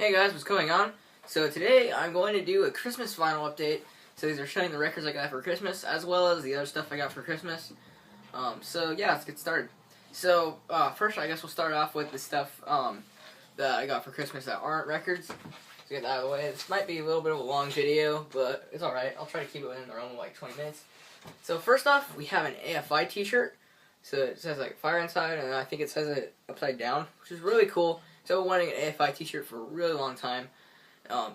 Hey guys, what's going on? So today I'm going to do a Christmas vinyl update. So these are showing the records I got for Christmas, as well as the other stuff I got for Christmas. So yeah, let's get started. So first I guess we'll start off with the stuff that I got for Christmas that aren't records. Let's get that out of the way. This might be a little bit of a long video, but it's alright. I'll try to keep it in around like 20 minutes. So first off, we have an AFI t-shirt. So it says like fire inside, and I think it says it upside down, which is really cool. So I've been wanting an AFI t-shirt for a really long time,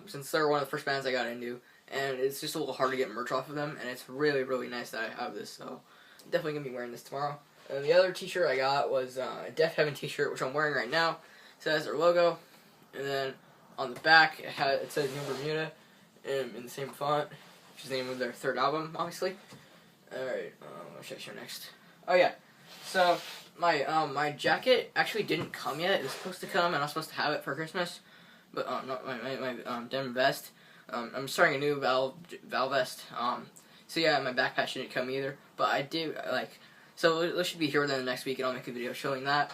since they're one of the first bands I got into, and it's just a little hard to get merch off of them, and it's really, really nice that I have this, so I'm definitely going to be wearing this tomorrow. And the other t-shirt I got was a DEAFHEAVEN t-shirt, which I'm wearing right now. So it has their logo, and then on the back it says New Bermuda in the same font, which is the name of their third album, obviously. Alright, what should I show next? Oh yeah, so my jacket actually didn't come yet. It was supposed to come, and I was supposed to have it for Christmas, but not my denim vest. I'm starting a new Val vest. So yeah, my backpack didn't come either, but I do so this should be here within the next week, and I'll make a video showing that.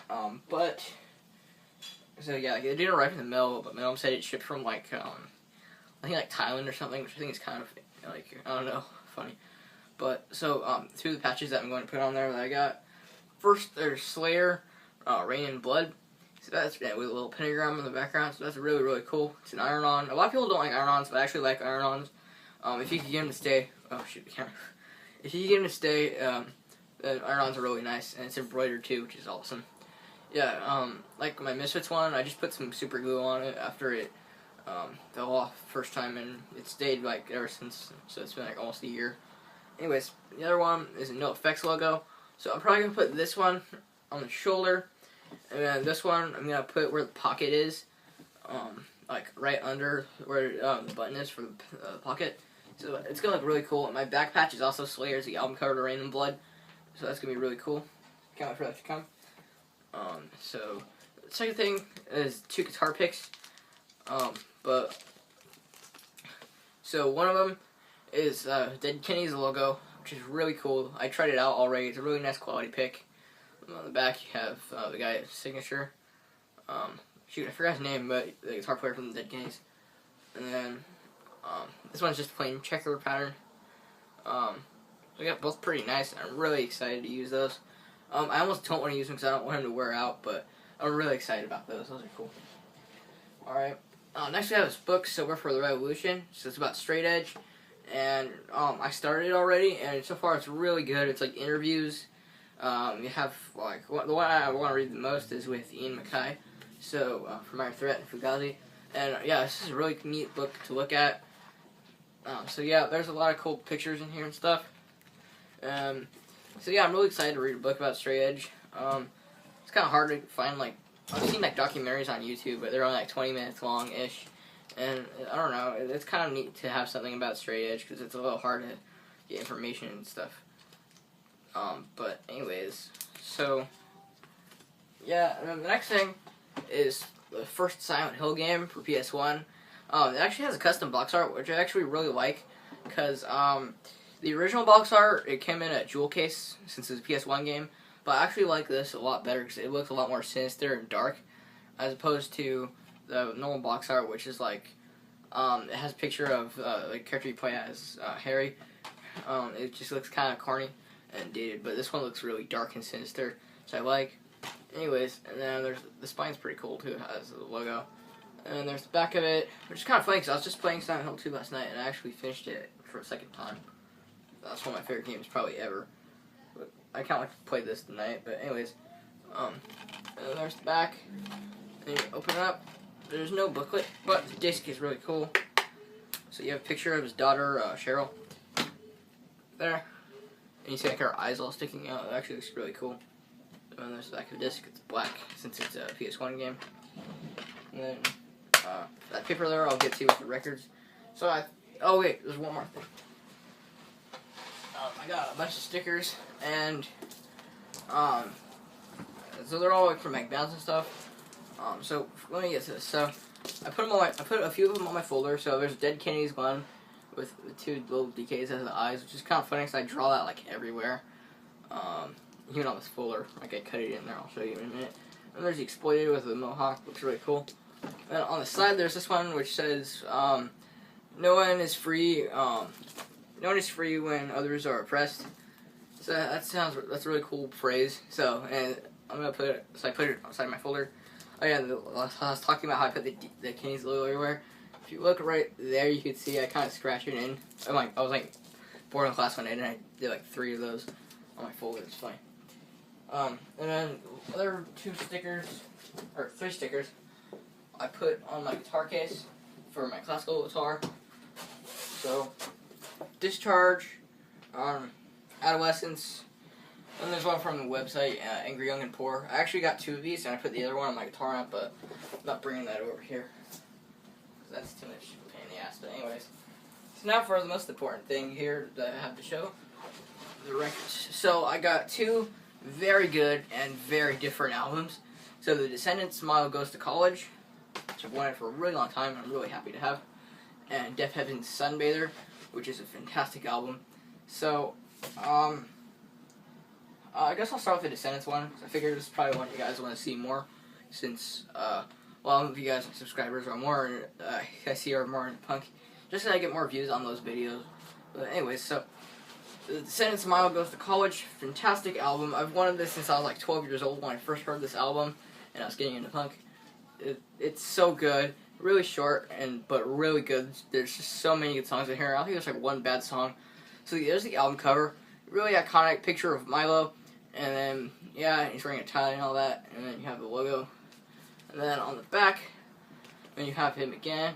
So yeah, it didn't arrive in the mail, but my mom said it shipped from I think like Thailand or something, which I think is kind of I don't know, funny. But so two of the patches that I'm going to put on there that I got. First, there's Slayer, Rain and Blood. So that's with a little pentagram in the background. So that's really, really cool. It's an iron-on. A lot of people don't like iron-ons, but I actually like iron-ons. If you can get them to stay, if you can get them to stay, then iron-ons are really nice, and it's embroidered too, which is awesome. Yeah, like my Misfits one, I just put some super glue on it after it fell off first time, and it stayed ever since. So it's been almost a year. Anyways, the other one is a No Effects logo. So I'm probably going to put this one on the shoulder, and then this one I'm going to put where the pocket is, right under where the button is for the pocket. So it's going to look really cool. And my back patch is also Slayer's, the album cover to Rain and Blood. So that's going to be really cool. Can't wait for that to come. So the second thing is two guitar picks. So one of them is Dead Kenny's logo, which is really cool. I tried it out already. It's a really nice quality pick. On the back you have the guy's signature. Shoot, I forgot his name, but the guitar player from the Dead Kennedys. And then this one's just a plain checker pattern. We got both pretty nice, and I'm really excited to use those. I almost don't want to use them because I don't want them to wear out, but I'm really excited about those. Those are cool. Alright, next we have this book, Silver for the Revolution. So it's about straight edge. And I started it already, and so far it's really good. It's like interviews. You have the one I want to read the most is with Ian Mackay. So from Iron Threat and Fugazi, and yeah, this is a really neat book to look at. So yeah, there's a lot of cool pictures in here and stuff. So yeah, I'm really excited to read a book about straight edge. It's kind of hard to find I've seen documentaries on YouTube, but they're only 20 minutes long ish. And I don't know, it's kind of neat to have something about straight edge because it's a little hard to get information and stuff. But anyways, so yeah, and then the next thing is the first Silent Hill game for PS1. It actually has a custom box art, which I actually really like because the original box art, it came in a jewel case since it's a PS1 game, but I actually like this a lot better because it looks a lot more sinister and dark as opposed to the normal box art, which is it has a picture of the character you play as, Harry. It just looks kind of corny and dated, but this one looks really dark and sinister, which I like. Anyways, and then there's the spine's pretty cool too. It has the logo, and then there's the back of it, which is kind of funny because I was just playing Silent Hill 2 last night, and I actually finished it for a second time. That's one of my favorite games probably ever. But I can't wait to play this tonight. But anyways, and then there's the back, and you open it up. There's no booklet, but the disc is really cool. So you have a picture of his daughter, Cheryl, there. And you see her eyes all sticking out. It actually looks really cool. And there's the back of the disc. It's black since it's a PS1 game. And then that paper there I'll get to with the records. So oh wait, there's one more thing. I got a bunch of stickers, and so they're all from McDonald's and stuff. So let me get to this. So I put a few of them on my folder. So there's Dead Kennedy's one with the two little DKs as the eyes, which is kind of funny because I draw that everywhere. Even on this folder, I cut it in there. I'll show you in a minute. And there's the Exploited with the mohawk, looks really cool. And on the side, there's this one which says, "No one is free. No one is free when others are oppressed." So that's a really cool phrase. So, and I'm gonna put it. So I put it outside my folder. Oh yeah, I was talking about how I put the Kenny's logo everywhere. If you look right there, you can see I kind of scratched it in. I was like bored in class one day, and I did like 3 of those on my folder. It's funny. And then other 2 stickers, or 3 stickers, I put on my guitar case for my classical guitar. So, Discharge, Adolescence, and there's one from the website, Angry, Young, and Poor. I actually got 2 of these, and I put the other one on my guitar amp, but I'm not bringing that over here. That's too much pain in the ass, but anyways. So now for the most important thing here that I have to show, the records. So I got 2 very good and very different albums. So the Descendents' Smile Goes to College, which I've wanted for a really long time and I'm really happy to have, and DEAFHEAVEN's Sunbather, which is a fantastic album. So, I guess I'll start with the Descendents one. I figured this is probably one you guys want to see more, since, well, if you guys are subscribers are more, I see are more into punk, just so I get more views on those videos. But anyways, so, the Descendents' Smile Goes to College, fantastic album. I've wanted this since I was like 12 years old when I first heard this album, and I was getting into punk. It's so good, really short, but really good. There's just so many good songs in here. I don't think there's like one bad song. So there's the album cover, really iconic picture of Milo, and then, yeah, he's wearing a tie and all that, and then you have the logo. And then on the back, then you have him again,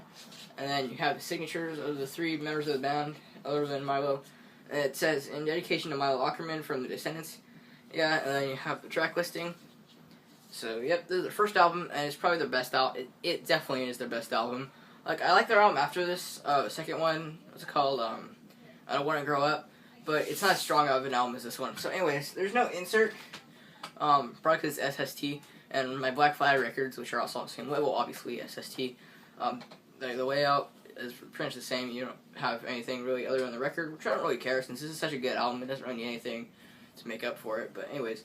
and then you have the signatures of the 3 members of the band, other than Milo. And it says, "In dedication to Milo Ackerman from the Descendents." Yeah, and then you have the track listing. So, yep, this is their first album, and it's probably their best album. It definitely is their best album. Like, I like their album after this. The second one, what's it called? I Don't Want to Grow Up. But it's not as strong of an album as this one. So, anyways, there's no insert. Probably because it's SST. And my Black Flag records, which are also on the same label, obviously, SST. The layout is pretty much the same. You don't have anything really other than the record, which I don't really care since this is such a good album. It doesn't really need anything to make up for it. But, anyways,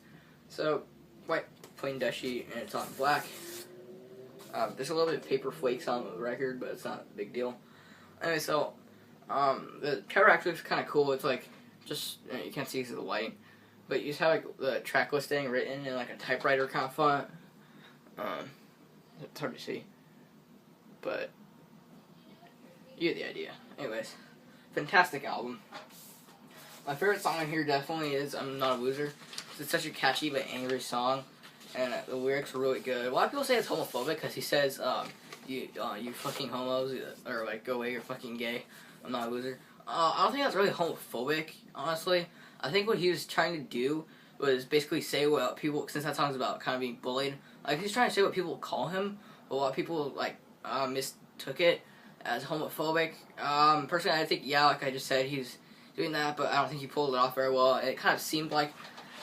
so white plain dust sheet, and it's on black. There's a little bit of paper flakes on the record, but it's not a big deal. Anyway, so the cover actually is kind of cool. It's like just you can't see because of the lighting, but you just have like the track listing written in like a typewriter kind of font. It's hard to see, but you get the idea. Anyways, fantastic album. My favorite song on here definitely is "I'm Not a Loser." It's such a catchy but angry song, and the lyrics are really good. A lot of people say it's homophobic because he says, you fucking homos, or like, go away, you're fucking gay. I'm not a loser. I don't think that's really homophobic, honestly. I think what he was trying to do was basically say what people, since that song's about kind of being bullied, like he's trying to say what people call him, but a lot of people like mistook it as homophobic. Personally, I think, yeah, like I just said, he's doing that, but I don't think he pulled it off very well. It kind of seemed like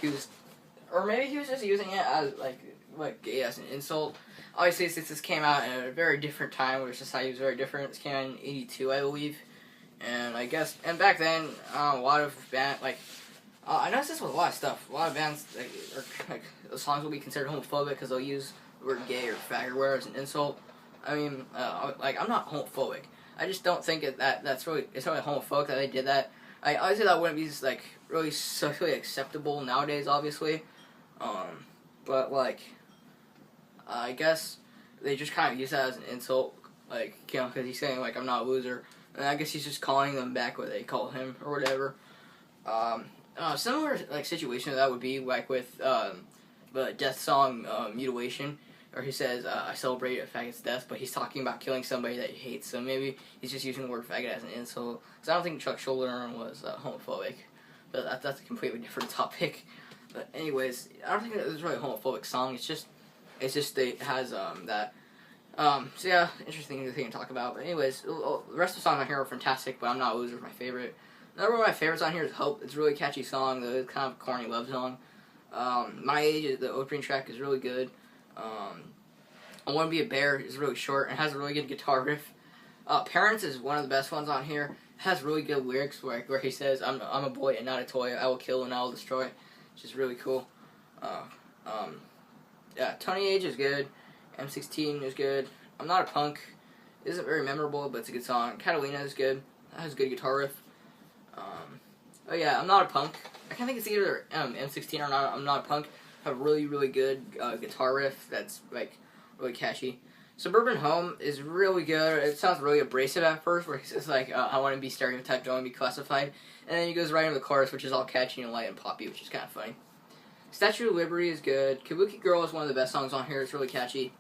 he was, or maybe he was just using it as like gay as an insult. Obviously, since this came out at a very different time where society was very different, this came out in '82, I believe, and I guess, and back then, a lot of bands, like, I noticed this with a lot of stuff. A lot of bands, the songs will be considered homophobic because they'll use the word gay or fag or whatever as an insult. I mean, like, I'm not homophobic. I just don't think it's not really homophobic that they did that. Obviously that wouldn't be, like, really socially acceptable nowadays, obviously. But, like, I guess they just kind of use that as an insult, like, you know, because he's saying, like, I'm not a loser. And I guess he's just calling them back what they call him, or whatever. Similar, like, situation to that would be, like, with, the death song, Mutilation, where he says, I celebrate a faggot's death, but he's talking about killing somebody that he hates, so maybe he's just using the word faggot as an insult. So I don't think Chuck Schuldiner was homophobic, but that's a completely different topic. But anyways, I don't think it's really a homophobic song. It's just it has that. So yeah, interesting thing to talk about. But anyways, the rest of the songs on here are fantastic. But I'm Not a Loser is my favorite. Another one of my favorites on here is Hope. It's a really catchy song. Though it's kind of a corny love song. My Age, the opening track, is really good. I Want to Be a Bear is really short and has a really good guitar riff. Parents is one of the best ones on here. It has really good lyrics where he says, I'm a boy and not a toy. I will kill and I will destroy. Which is really cool. Yeah, Tony Age is good. M16 is good. I'm Not a Punk isn't very memorable, but it's a good song. Catalina is good. That has a good guitar riff. Oh yeah, I'm Not a Punk. I can't think it's either M16 or not. I'm Not a Punk. Have a really, really good guitar riff that's like really catchy. Suburban Home is really good. It sounds really abrasive at first, where it's like, I want to be stereotyped, I want to be classified. And then he goes right into the chorus, which is all catchy and light and poppy, which is kind of funny. Statue of Liberty is good. Kabuki Girl is one of the best songs on here. It's really catchy.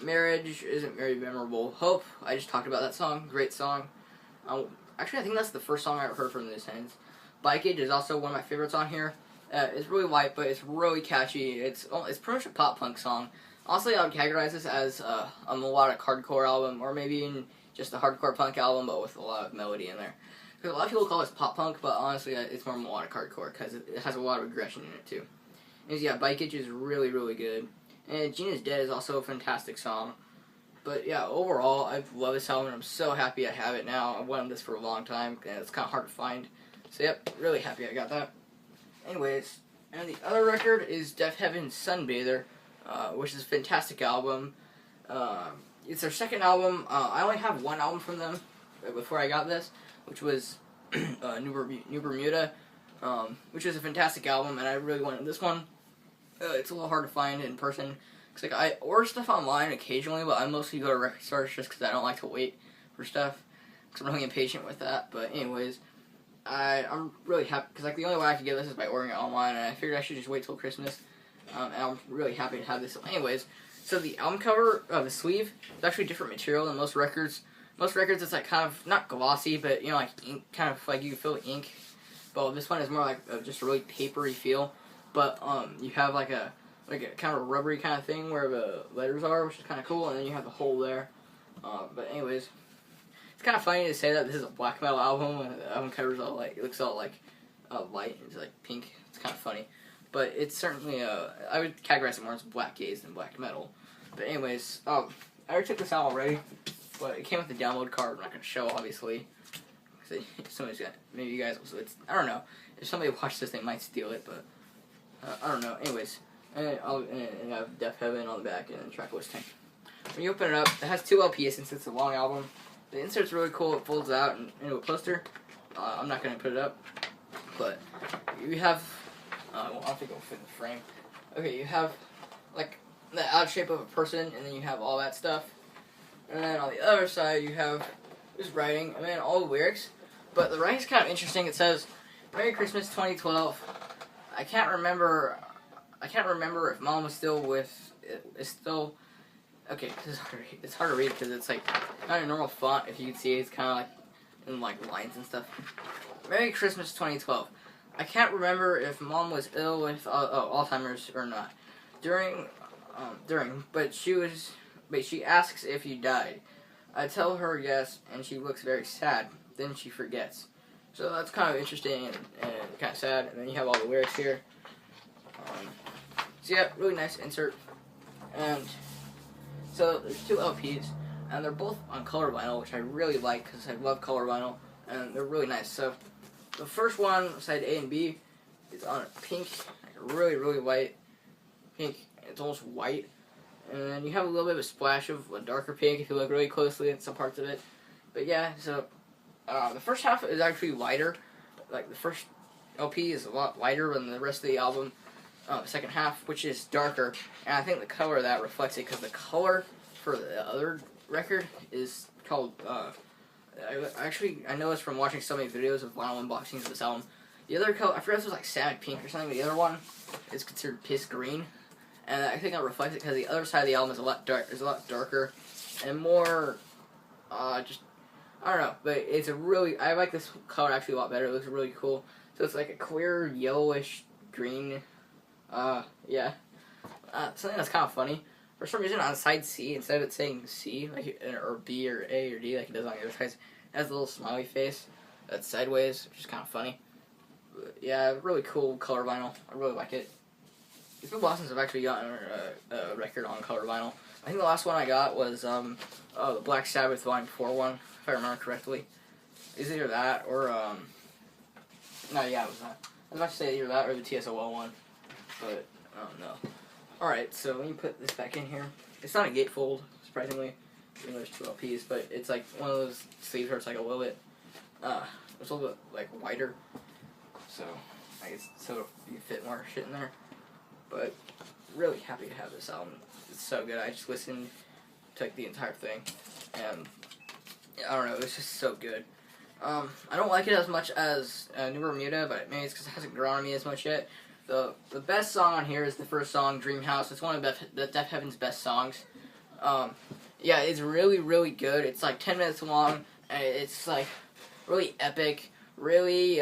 Marriage isn't very memorable. Hope, I just talked about that song. Great song. Actually, I think that's the first song I ever heard from the Descendents. Bikeage is also one of my favorites on here. It's really light, but it's really catchy. It's pretty much a pop punk song. Honestly, I would categorize this as a melodic hardcore album, or maybe even just a hardcore punk album, but with a lot of melody in there. Because a lot of people call this pop punk, but honestly, it's more melodic hardcore, because it has a lot of aggression in it, too. And yeah, Bikeage is really, really good. And Gina's Dead is also a fantastic song. But yeah, overall, I love this album, and I'm so happy I have it now. I've wanted this for a long time, and it's kind of hard to find. So yep, really happy I got that. Anyways, and the other record is DEAFHEAVEN's Sunbather, which is a fantastic album. It's their second album. I only have one album from them before I got this, which was New Bermuda, which is a fantastic album, and I really wanted this one. It's a little hard to find in person. Cause like I order stuff online occasionally, but I mostly go to record stores just because I don't like to wait for stuff. Cause I'm really impatient with that. But anyways, I'm really happy because like the only way I could get this is by ordering it online, and I figured I should just wait till Christmas. And I'm really happy to have this. Anyways, so the album cover of the sleeve is actually different material than most records. Most records it's like kind of not glossy, but you know like ink, kind of like you can feel the ink. But this one is more like just a really papery feel. But you have like a kind of a rubbery kind of thing where the letters are, which is kind of cool, and then you have the hole there. But anyways, it's kind of funny to say that this is a black metal album, and the album cover's all like, it looks all like light, it's like pink. It's kind of funny, but it's certainly I would categorize it more as black gaze than black metal. But anyways, I already took this out already, but it came with the download card. I'm not gonna show obviously. So somebody's got, maybe you guys will. I don't know. If somebody watched this, they might steal it, but. I don't know. Anyways, and I have DEAFHEAVEN on the back and then track listing. When you open it up, it has 2 LPs since it's a long album. The insert's really cool. It folds out into a poster. I'm not going to put it up, but you have, well, I don't think it'll fit in the frame. Okay, you have, like, the out shape of a person, and then you have all that stuff. And then on the other side, you have this writing, and then all the lyrics. But the writing's kind of interesting. It says, Merry Christmas 2012. I can't remember if Mom was still with. It's still. Okay, this is hard to read. It's hard to read because it's like not a normal font. If you can see, it's kind of like in like lines and stuff. Merry Christmas 2012. I can't remember if Mom was ill with Alzheimer's or not. But she asks if you died. I tell her yes, and she looks very sad. Then she forgets. So that's kind of interesting and kind of sad. And then you have all the lyrics here. So yeah, really nice insert. And so there's 2 LPs, and they're both on color vinyl, which I really like because I love color vinyl, and they're really nice. So the first one, side A and B, is on a pink, like a really, really light pink. It's almost white. And then you have a little bit of a splash of a darker pink if you look really closely at some parts of it. But yeah, so the first half is actually lighter. Like the first LP is a lot lighter than the rest of the album. Second half, which is darker, and I think the color of that reflects it because the color for the other record is called. I noticed from watching so many videos of vinyl unboxings of this album. The other color, I forgot if it was like salmon pink or something. But the other one is considered piss green, and I think that reflects it because the other side of the album is a lot darker, and more. Just I don't know, but it's a really. I like this color actually a lot better. It looks really cool. So it's like a clear yellowish green. Yeah. Something that's kind of funny. For some reason, on side C, instead of it saying C, like, or B, or A, or D, like it does on the other sides, it has a little smiley face that's sideways, which is kind of funny. But, yeah, really cool color vinyl. I really like it. It's been a while since I've actually gotten a record on color vinyl. I think the last one I got was, the Black Sabbath Volume 4 one, if I remember correctly. It's either that, or, no, yeah, it was that. I was about to say either that or the TSOL one. But, oh no. Alright, so when you put this back in here, it's not a gatefold, surprisingly. even though there's 2 LPs, but it's like one of those sleeves where it's like a little bit, it's a little bit like wider, so I guess so you can fit more shit in there. But really happy to have this album. It's so good. I just listened to like the entire thing, and I don't know, it's just so good. I don't like it as much as New Bermuda, but maybe it's because it hasn't grown on me as much yet. The best song on here is the first song, Dream House. It's one of DEAFHEAVEN's best songs. Yeah, it's really, really good. It's like 10 minutes long, and it's like really epic, really,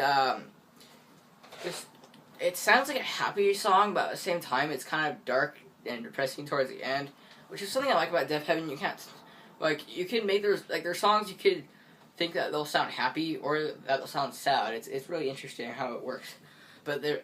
it sounds like a happy song, but at the same time, it's kind of dark and depressing towards the end, which is something I like about DEAFHEAVEN. You can't, like, you can make their songs, you could think that they'll sound happy or that they'll sound sad. It's really interesting how it works. But the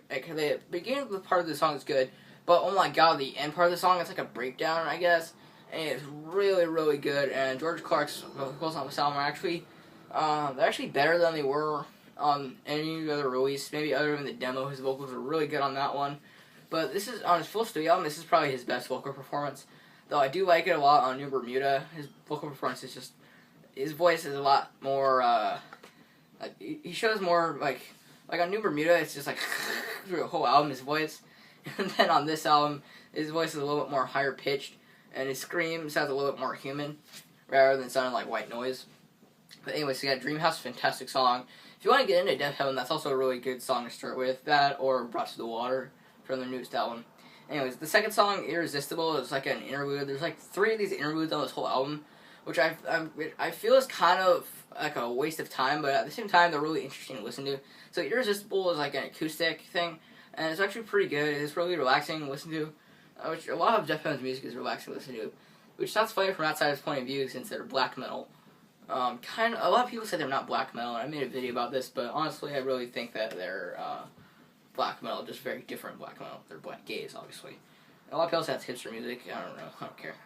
beginning part of the song is good, but oh my god, the end part of the song, it's like a breakdown, I guess, and it's really, really good. And George Clark's vocals on this album are actually, they're actually better than they were on any other release, maybe other than the demo. His vocals are really good on that one. But this is, on his full studio album, this is probably his best vocal performance. Though I do like it a lot on New Bermuda. His vocal performance is just, his voice is a lot more, like, he shows more, like on New Bermuda, it's just like, through the whole album, his voice. And then on this album, his voice is a little bit more higher pitched, and his scream sounds a little bit more human, rather than sounding like white noise. But anyway, so yeah, Dream House, fantastic song. If you want to get into DEAFHEAVEN, that's also a really good song to start with. That, or Brought to the Water, from their newest album. Anyways, the second song, Irresistible, is like an interlude. There's like 3 of these interludes on this whole album, which I feel is kind of like a waste of time, but at the same time, they're really interesting to listen to. So Irresistible is like an acoustic thing, and it's actually pretty good. It's really relaxing to listen to, which a lot of DEAFHEAVEN's music is relaxing to listen to, which sounds funny from outsider's point of view since they're black metal. A lot of people say they're not black metal, and I made a video about this, but honestly, I really think that they're black metal, just very different black metal. They're black gays, obviously. A lot of people say that's hipster music. I don't know. I don't care.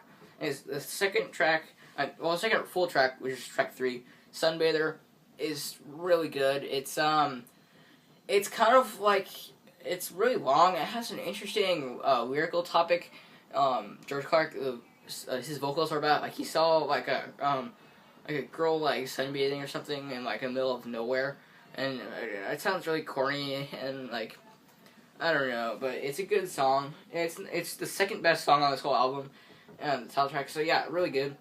Anyways, the second track, the second full track, which is track 3, Sunbather, is really good. It's kind of like, it's really long. It has an interesting lyrical topic. George Clark, his vocals are about, like, he saw like a girl like sunbathing or something in like the middle of nowhere, and it sounds really corny and like, I don't know, but it's a good song. It's the second best song on this whole album, and the title track. So yeah, really good.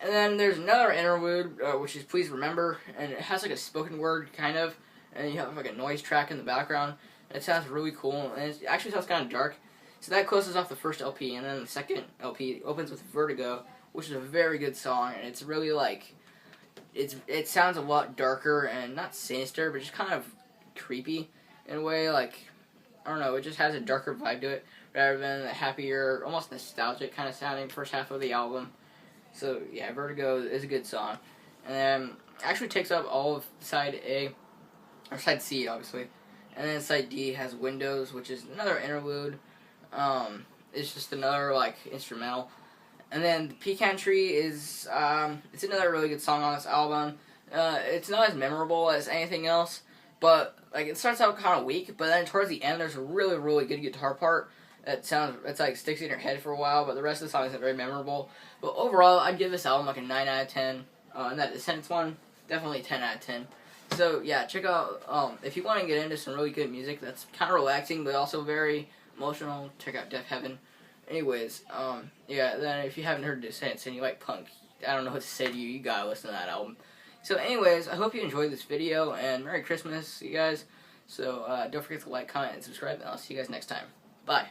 And then there's another interlude, which is Please Remember, and it has like a spoken word kind of, and you have like a noise track in the background. And it sounds really cool, and it actually sounds kind of dark. So that closes off the first LP, and then the second LP opens with Vertigo, which is a very good song, and it's really like, it sounds a lot darker and not sinister, but just kind of creepy in a way. Like, I don't know, it just has a darker vibe to it rather than the happier, almost nostalgic kind of sounding first half of the album. So yeah, Vertigo is a good song, and then actually takes up all of side A, or side C obviously, and then side D has Windows, which is another interlude. It's just another like instrumental. And then Pecan Tree is, it's another really good song on this album. It's not as memorable as anything else, but like it starts out kind of weak, but then towards the end there's a really, really good guitar part that it's like sticks in your head for a while, but the rest of the song isn't very memorable. But overall, I'd give this album like a 9 out of 10. And that Descendents one, definitely 10 out of 10. So yeah, check out, if you want to get into some really good music that's kind of relaxing, but also very emotional, check out DEAFHEAVEN. Anyways, yeah, then if you haven't heard Descendents and you like punk, I don't know what to say to you, you gotta listen to that album. So anyways, I hope you enjoyed this video, and Merry Christmas, you guys. So, don't forget to like, comment, and subscribe, and I'll see you guys next time. Bye.